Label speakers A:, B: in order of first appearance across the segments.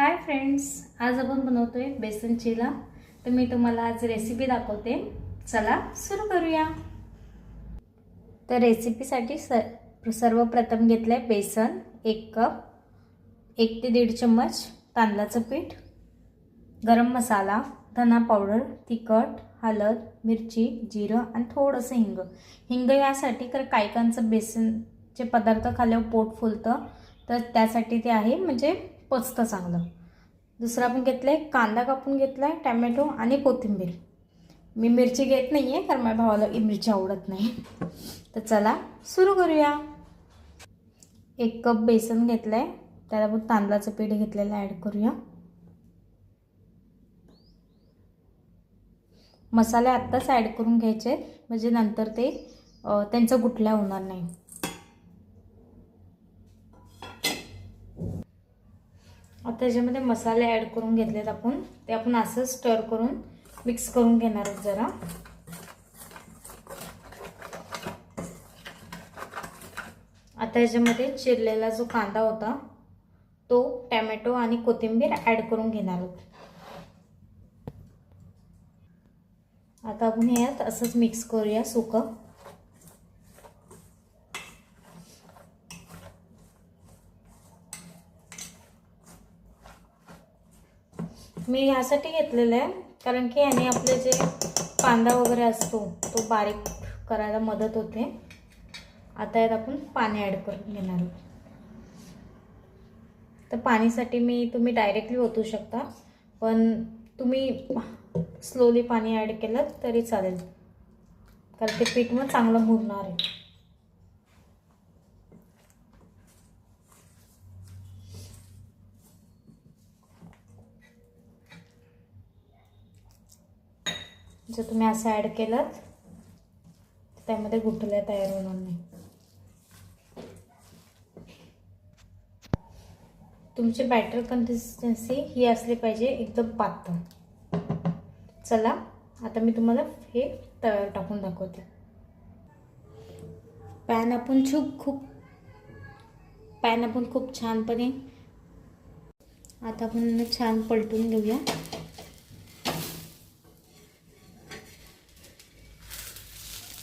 A: Hi friends, आज आपण बनवतोय बेसन चिला। तर मी तुम्हाला आज रेसिपी दाखवते। चला सुरू करूया। तर रेसिपीसाठी सर्वप्रथम घेतले बेसन 1 कप, 1 ते 1.5 चम्मच तांदळाचं पीठ, गरम मसाला, धना पावडर, तिखट, हळद, मिरची, जिरं आणि थोडंसं हिंग। हिंग यासाठी तर कायकांचं बेसनचे पदार्थ खाल्ल्यावर पोट फुलतं, तर त्यासाठी ते आहे, म्हणजे पचतं चांगलं। दुसरा आपण घेतलाय कांदा कापून घेतलाय, टोमॅटो आणि कोथिंबीर। मी मिरची घेत नाहीये कारण माझ्या भावाला मिरची आवडत नाही। तर चला सुरू करूया। 1 कप बेसन घेतलंय, त्यात आपण तांदळाचं पीठ घेतलेलं ॲड करूया। मसाले आत्ताच ॲड करून घ्यायचे, म्हणजे नंतर ते त्यांचा गुठल्या होणार नाही। आता त्याच्यामध्ये मसाले ॲड करून घेतलेत आपण, ते आपण असं स्टर करून मिक्स करून घेणार आहोत जरा। आता याच्यामध्ये चिरलेला जो कांदा होता तो, टोमॅटो आणि कोथिंबीर ॲड करून घेणार आहोत। आता आपण यात असंच मिक्स करूया सुकं। मी यासाठी घेतलेलं आहे कारण की याने आपले जे कांदा वगैरे असतो तो बारीक करायला मदत होते। आता यात आपण पाणी ॲड करून घेणार आहोत। तर पाणीसाठी तुम्ही डायरेक्टली ओतू शकता, पण तुम्ही स्लोली पाणी ॲड केलं तरी चालेल, कारण ते पीठ मग चांगलं मुरणार आहे। जर तुम्ही असं ॲड केलं तर त्यामध्ये गुठल्या तयार होणार नाही। तुमची बॅटर कन्सिस्टन्सी ही असली पाहिजे, एकदम पातळ। चला आता मी तुम्हाला हे तव्यावर टाकून दाखवते। पॅन आपण खूप छानपणे आता आपण छान पलटून घेऊया।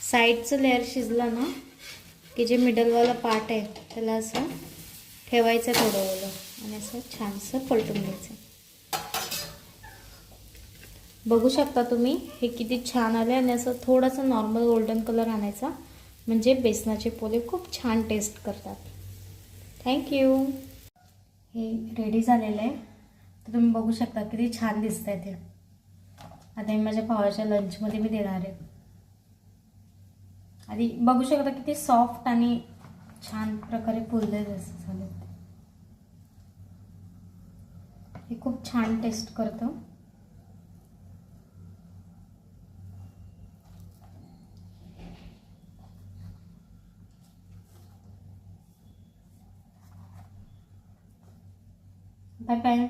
A: साईडचं लेअर शिजलं ना की जे मिडलवाला पार्ट आहे त्याला असं ठेवायचं थोडं वेळ आणि असं छानसं पलटून घ्यायचं। बघू शकता तुम्ही हे किती छान आले, आणि असं थोडंसं नॉर्मल गोल्डन कलर आणायचा, म्हणजे बेसनाचे पोले खूप छान टेस्ट करतात। थँक्यू। हे रेडी झालेलं आहे, तर तुम्ही बघू शकता किती छान दिसत आहे ते। आता मी माझ्या भावाच्या लंचमध्ये मी देणार आहे। आधी बघू शकता किती सॉफ्ट आणि छान प्रकारे फुलले झाले। हे खूप छान टेस्ट करतं। Bye bye.